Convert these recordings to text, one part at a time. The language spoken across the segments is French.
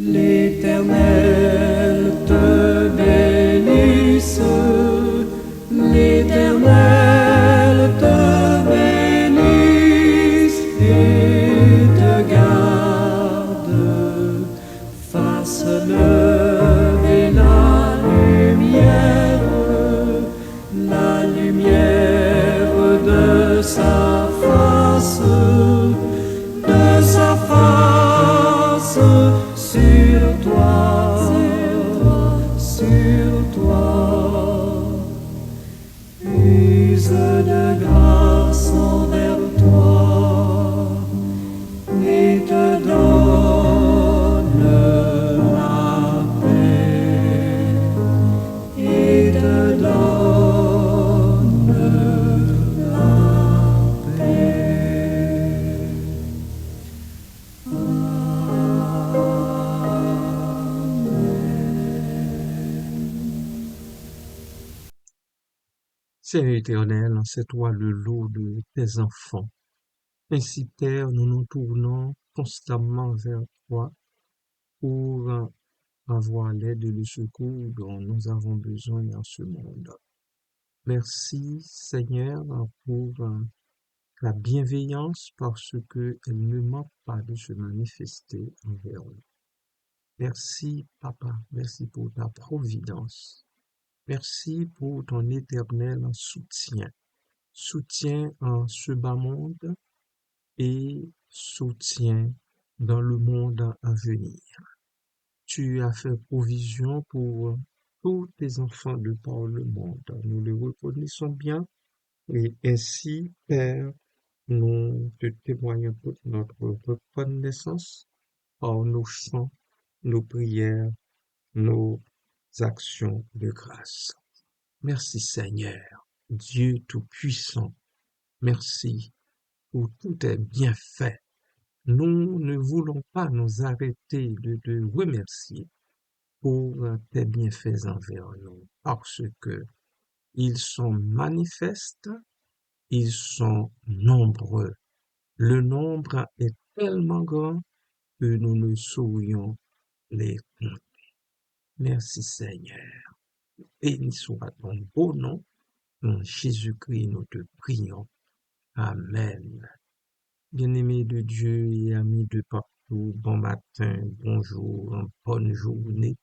L'Éternel te bénisse, l'Éternel te bénisse et te garde, fasse lever la lumière de sa face sur toi, use de grâce envers toi et te donne la paix, et te donne la paix. Seigneur éternel, c'est toi le lot de tes enfants. Ainsi, Père, nous nous tournons constamment vers toi pour avoir l'aide et le secours dont nous avons besoin en ce monde. Merci, Seigneur, pour la bienveillance parce qu'elle ne manque pas de se manifester envers nous. Merci, Papa, merci pour ta providence. Merci pour ton éternel soutien en ce bas monde et soutien dans le monde à venir. Tu as fait provision pour tous tes enfants de par le monde. Nous le reconnaissons bien et ainsi, Père, nous te témoignons toute notre reconnaissance par nos chants, nos prières, nos actions de grâce. Merci Seigneur, Dieu Tout-Puissant. Merci pour tous tes bienfaits. Nous ne voulons pas nous arrêter de te remercier pour tes bienfaits envers nous, parce que ils sont manifestes, ils sont nombreux. Le nombre est tellement grand que nous ne saurions les compter. Merci Seigneur. Béni soit ton beau nom. En Jésus-Christ, nous te prions. Amen. Bien-aimés de Dieu et amis de partout, bon matin, bonjour, bonne journée,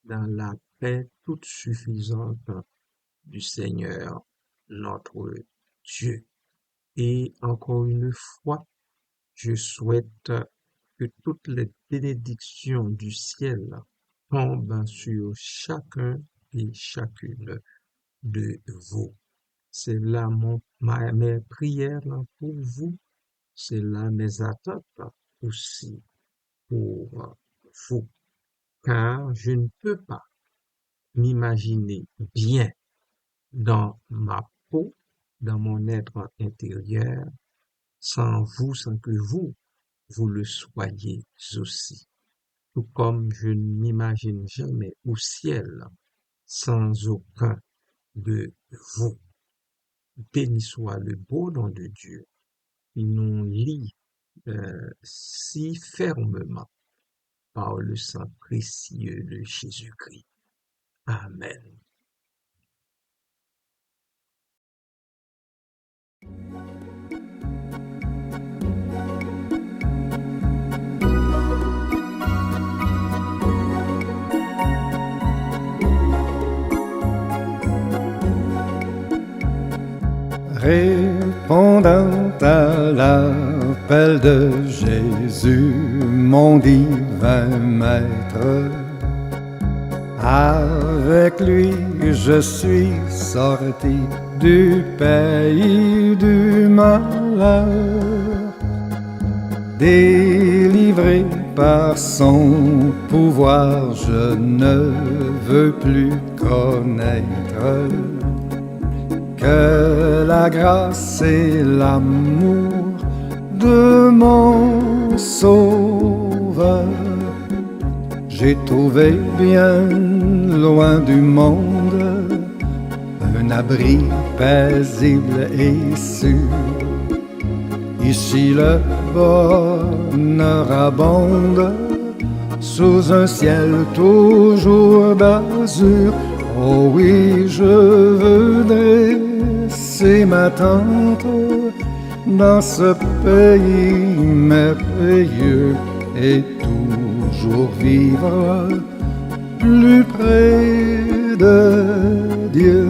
dans la paix toute suffisante du Seigneur, notre Dieu. Et encore une fois, je souhaite que toutes les bénédictions du ciel tombent sur chacun et chacune de vous. C'est là mes prières pour vous, c'est là mes attentes aussi pour vous, car je ne peux pas m'imaginer bien dans ma peau, dans mon être intérieur, sans que vous le soyez aussi. Tout comme je ne m'imagine jamais au ciel sans aucun de vous. Béni soit le beau nom de Dieu qui nous lie si fermement par le sang précieux de Jésus-Christ. Amen. Répondant à l'appel de Jésus, mon divin maître, avec lui je suis sorti du pays du malheur, délivré par son pouvoir, je ne veux plus connaître que la grâce et l'amour de mon Sauveur. J'ai trouvé bien loin du monde un abri paisible et sûr. Ici le bonheur abonde, sous un ciel toujours d'azur. Oh oui, je veux dresser ma tente dans ce pays merveilleux et toujours vivre plus près de Dieu.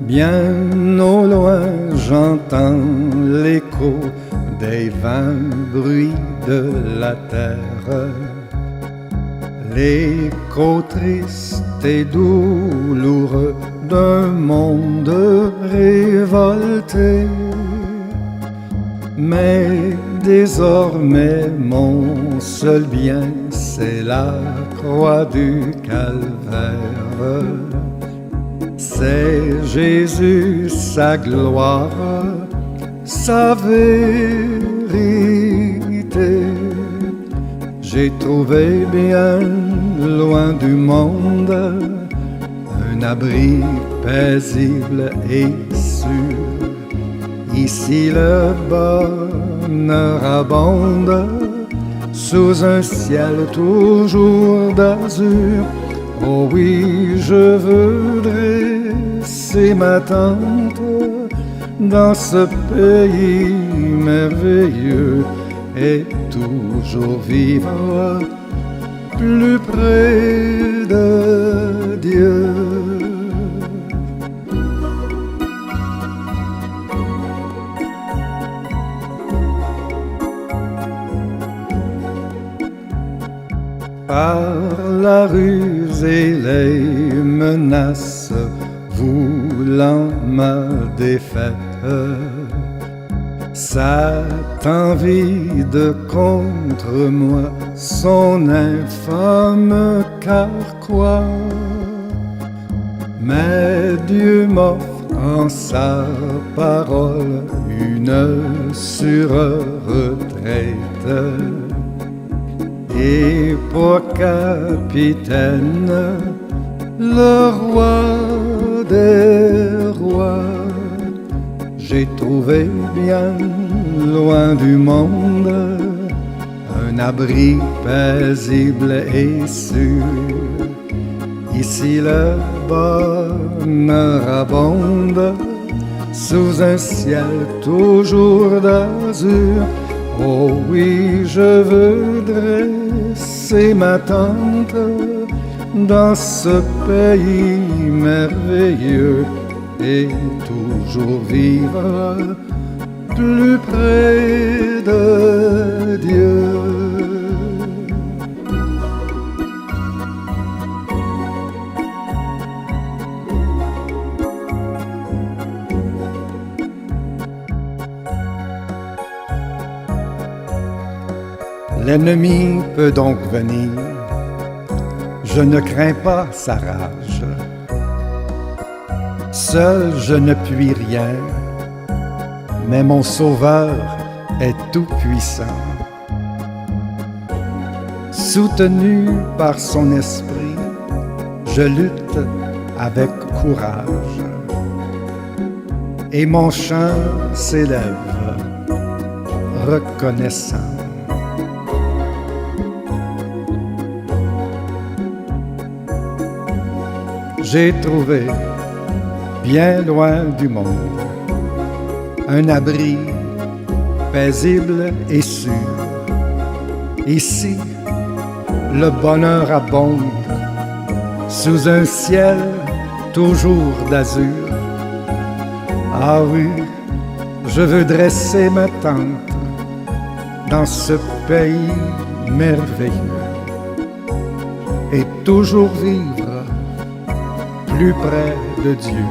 Bien au loin, j'entends l'écho des vains bruits de la terre, l'écho triste et douloureux d'un monde révolté. Mais désormais mon seul bien, c'est la croix du calvaire. C'est Jésus, sa gloire, sa vérité. J'ai trouvé bien loin du monde un abri paisible et sûr. Ici le bonheur abonde sous un ciel toujours d'azur. Oh oui, je veux dresser ma tente dans ce pays merveilleux et toujours vivre plus près de Dieu. Par la ruse et les menaces, voulant ma défaite, Satan vide contre moi son infâme carquois. Mais Dieu m'offre en sa parole une sûre retraite. Et pour capitaine, le roi des rois. J'ai trouvé bien loin du monde un abri paisible et sûr. Ici le bonheur abonde sous un ciel toujours d'azur. Oh oui, je veux dresser ma tente dans ce pays merveilleux et toujours vivre plus près de Dieu. L'ennemi peut donc venir, je ne crains pas sa rage. Seul je ne puis rien, mais mon Sauveur est tout-puissant. Soutenu par son esprit, je lutte avec courage. Et mon chant s'élève, reconnaissant. J'ai trouvé, bien loin du monde, un abri paisible et sûr. Ici, le bonheur abonde sous un ciel toujours d'azur. Ah oui, je veux dresser ma tente dans ce pays merveilleux et toujours vivre plus près de Dieu.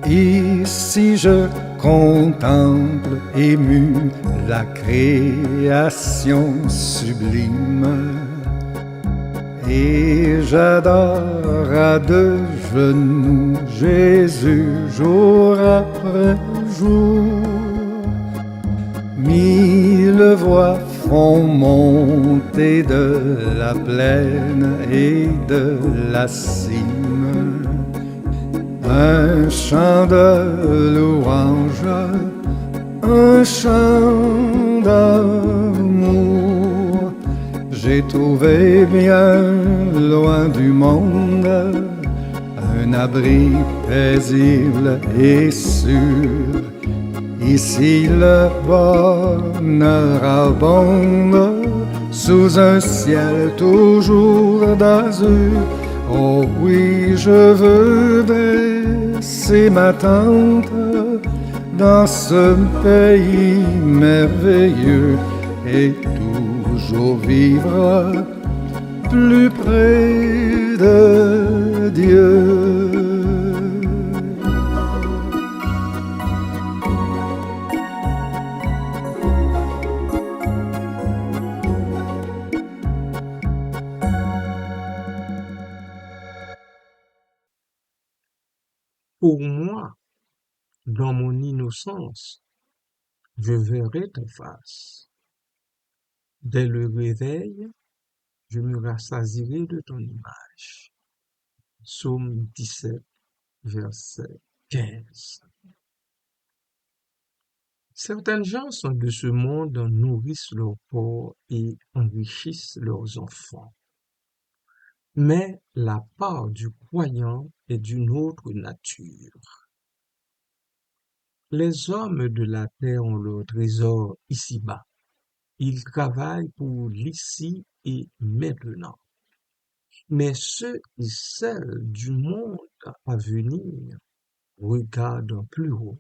Ici je contemple ému la création sublime et j'adore à deux genoux Jésus jour après jour. Mille voix font monter de la plaine et de la cime un chant de louange, un chant d'amour. J'ai trouvé bien loin du monde un abri paisible et sûr. Ici le bonheur abonde sous un ciel toujours d'azur. Oh oui, je veux dresser ma tente dans ce pays merveilleux et toujours vivre plus près de Dieu. Pour moi, dans mon innocence, je verrai ta face. Dès le réveil, je me rassasierai de ton image. Psaume 17, verset 15. Certaines gens de ce monde nourrissent leurs porcs et enrichissent leurs enfants. Mais la part du croyant est d'une autre nature. Les hommes de la terre ont leur trésor ici-bas. Ils travaillent pour l'ici et maintenant. Mais ceux et celles du monde à venir regardent plus haut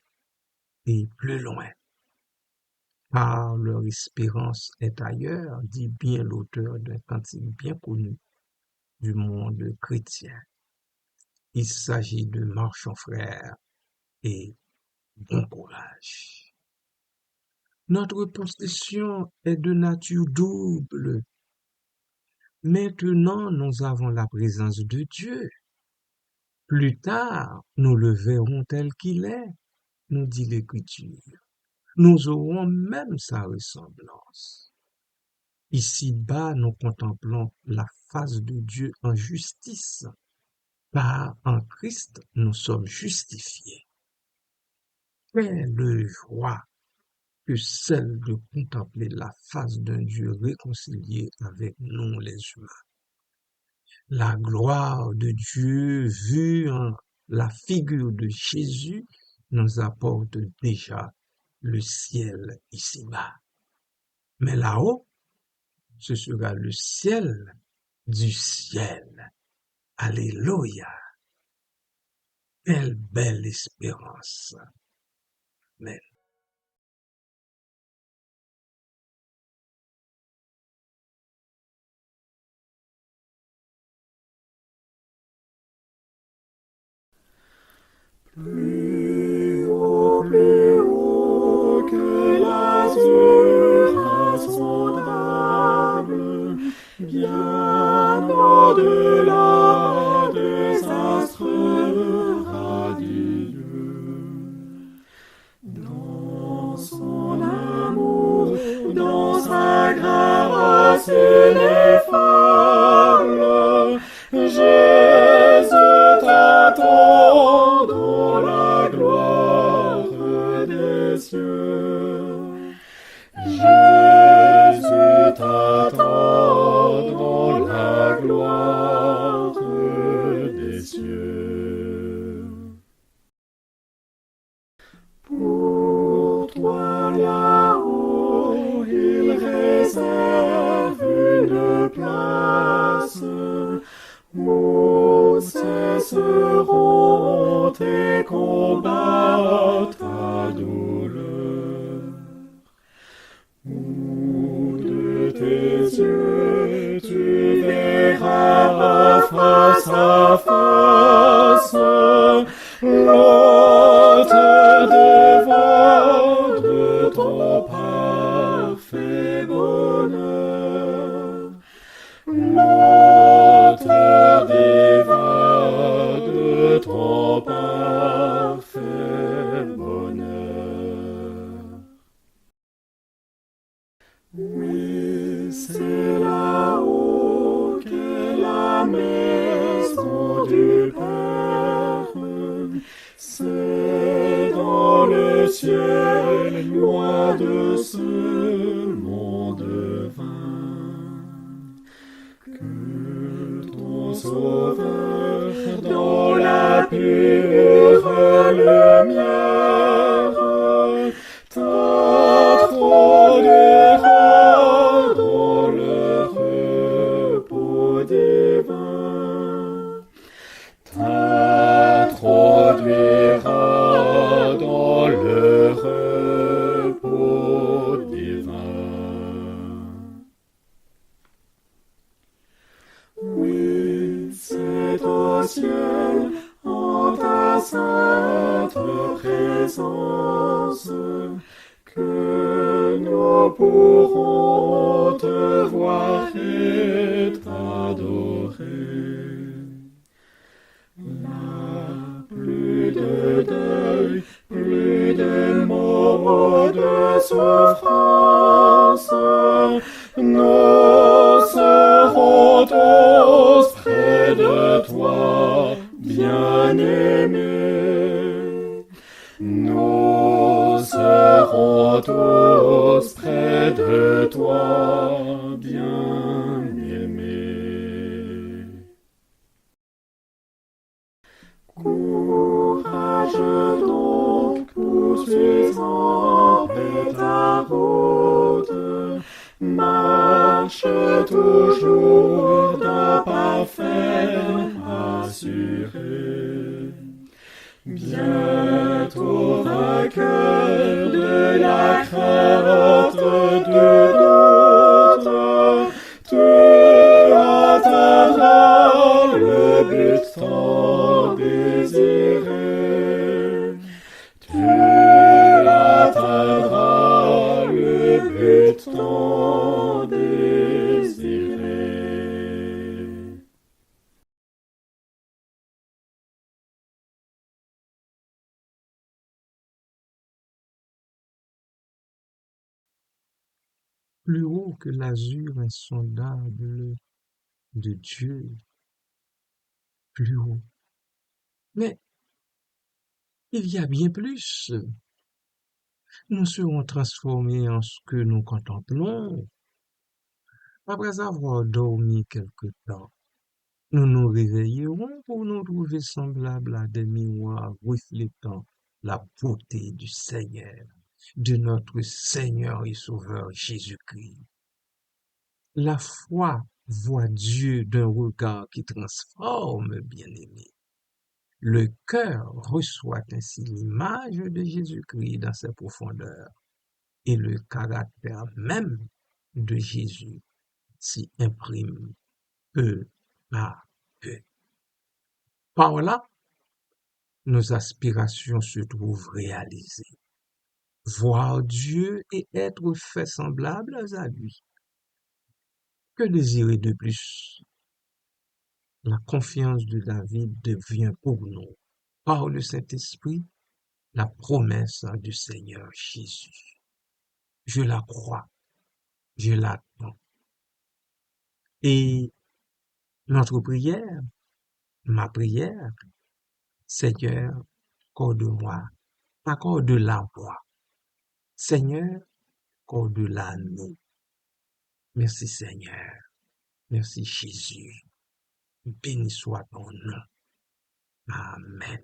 et plus loin. Car leur espérance est ailleurs, dit bien l'auteur d'un cantique bien connu du monde chrétien. Il s'agit de Marchand frère et bon courage. Notre possession est de nature double. Maintenant, nous avons la présence de Dieu. Plus tard, nous le verrons tel qu'il est, nous dit l'Écriture. Nous aurons même sa ressemblance. Ici-bas, nous contemplons la face de Dieu en justice, car en Christ, nous sommes justifiés. Quelle joie que celle de contempler la face d'un Dieu réconcilié avec nous les humains. La gloire de Dieu vue en la figure de Jésus nous apporte déjà le ciel ici-bas. Mais là-haut, ce sera le ciel du ciel. Alléluia. Quelle belle espérance. Amen. Plus haut que l'azur insondable, bien au-delà des astres radieux. Dans son amour, dans sa grâce ineffable, Jésus t'attend dans la gloire des cieux. Jésus t'attend dans la gloire des cieux. Pour toi là-haut, il réserve une place où cesseront tes combats, ta douleur. Où de tes yeux tu verras face à face l'hôte devant de ton parfait bonheur. L'hôte Sauveur, dans la pure lumière, t'introduira dans le repos divin. T'introduira dans le repos divin. Oui, c'est au ciel, en ta sainte présence, que nous pourrons te voir et t'adorer. Là, plus de deuil, plus de mots de souffrance, nous serons tous près de toi, bien-aimé. Nous serons tous près de toi, bien-aimé. Courage donc, poursuis en paix ta route, marche toujours d'un pas ferme assuré. Bientôt vainqueur de la crainte du doute, tu atteindras le but tant désiré. Tu atteindras le but tant désiré. Plus haut que l'azur insondable de Dieu, plus haut. Mais il y a bien plus. Nous serons transformés en ce que nous contemplons. Après avoir dormi quelque temps, nous nous réveillerons pour nous trouver semblables à des miroirs reflétant la beauté du Seigneur, de notre Seigneur et Sauveur Jésus-Christ. La foi voit Dieu d'un regard qui transforme, bien-aimé. Le cœur reçoit ainsi l'image de Jésus-Christ dans ses profondeurs et le caractère même de Jésus s'y imprime peu à peu. Par là, nos aspirations se trouvent réalisées. Voir Dieu et être fait semblables à lui. Que désirer de plus? La confiance de David devient pour nous, par le Saint-Esprit, la promesse du Seigneur Jésus. Je la crois, je l'attends. Et notre prière, ma prière, Seigneur, accorde-moi, accorde-la moi. Seigneur, accorde-la nous. Merci Seigneur, merci Jésus. Béni soit ton nom. Amen.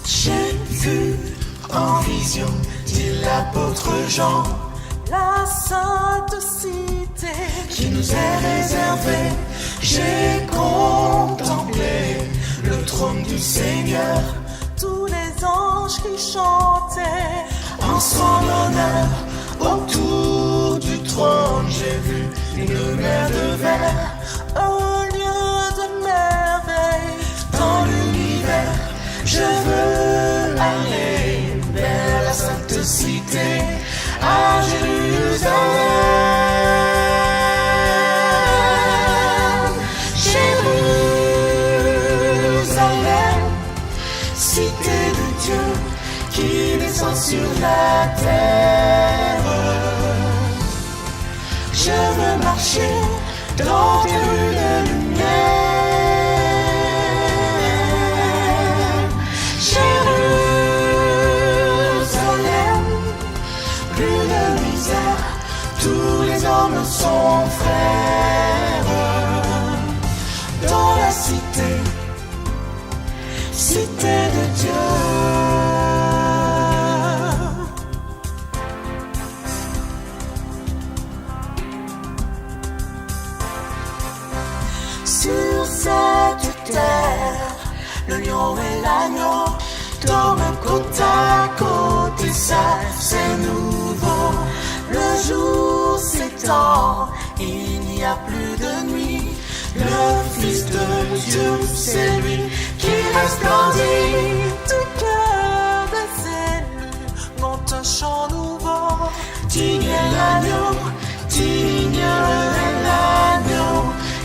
J'ai vu en vision, dit l'apôtre Jean, la sainte cité qui nous est réservée. J'ai contemplé le trône du Seigneur, tous les anges qui chantaient en son honneur. Autour du trône, j'ai vu une mer de verre, un lieu de merveille dans l'univers. Je veux aller vers la sainte cité, à Jérusalem. Jérusalem, cité de Dieu qui descend sur la terre. Je veux marcher dans tes rues de lumière. Jérusalem, plus de misère, tous les hommes sont frères. Dans la cité, cité de Dieu. Sur cette terre, le lion et l'agneau dorment côte à côte et ça c'est nouveau. Le jour s'étend, il n'y a plus de nuit. Le Fils de Dieu, c'est lui qui resplendit. Tout cœur des élus monte un chant nouveau. Digne est l'agneau, digne est l'agneau.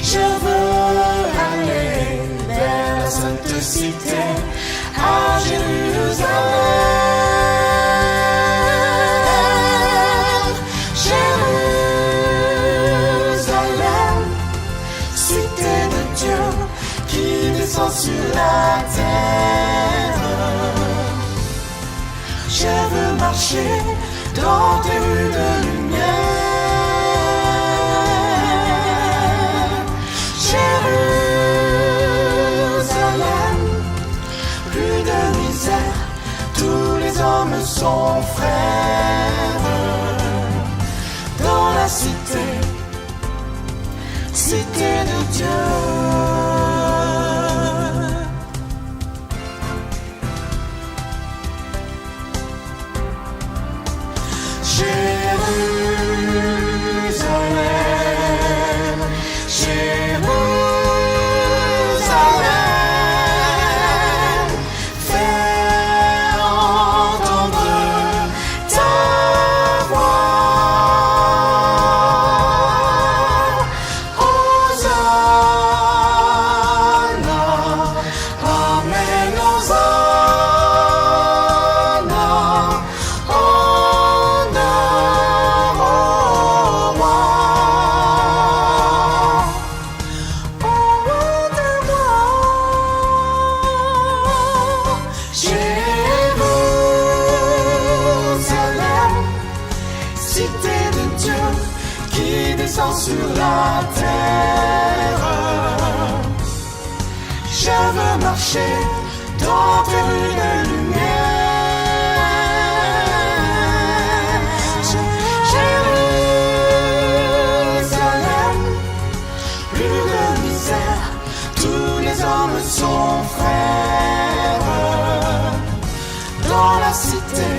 Je veux aller vers la sainte cité, à Jérusalem. Jérusalem, cité de Dieu qui descend sur la terre. Je veux marcher dans tes rues de lumière. Jérusalem, plus de misère, tous les hommes sont frères. Dans la cité, cité de Dieu. Jérusalem, Jérusalem, fais entendre ta voix. Hosanna, Amen, Hosanna, honneur au roi. Au roi des rois. Jérusalem, cité de Dieu qui descend sur la terre. Je veux marcher dans tes rues de lumière. Jérusalem, plus de misère, tous les hommes sont frères. Dans la cité,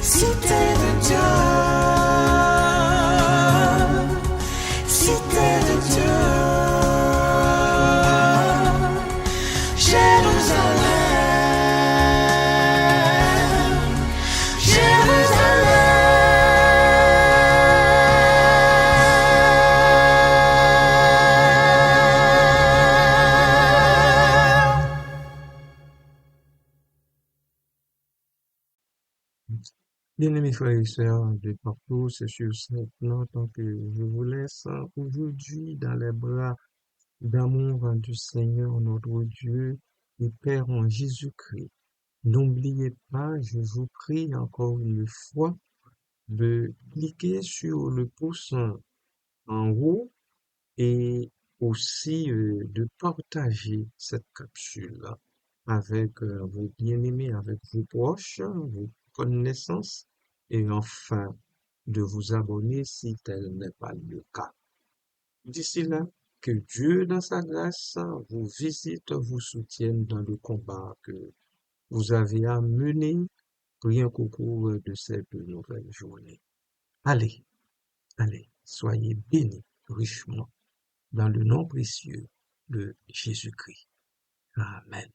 cité de Dieu. Cité de Dieu. Jérusalem, Jérusalem. Bien-aimés frères et sœurs de partout, c'est sur cette note que je vous laisse aujourd'hui dans les bras d'amour du Seigneur notre Dieu et Père en Jésus-Christ. N'oubliez pas, je vous prie encore une fois de cliquer sur le pouce en haut et aussi de partager cette capsule avec vos bien-aimés, avec vos proches, vos connaissances et enfin de vous abonner si tel n'est pas le cas. D'ici là, que Dieu dans sa grâce vous visite, vous soutienne dans le combat que vous avez à mener rien qu'au cours de cette nouvelle journée. Allez, soyez bénis richement dans le nom précieux de Jésus-Christ. Amen.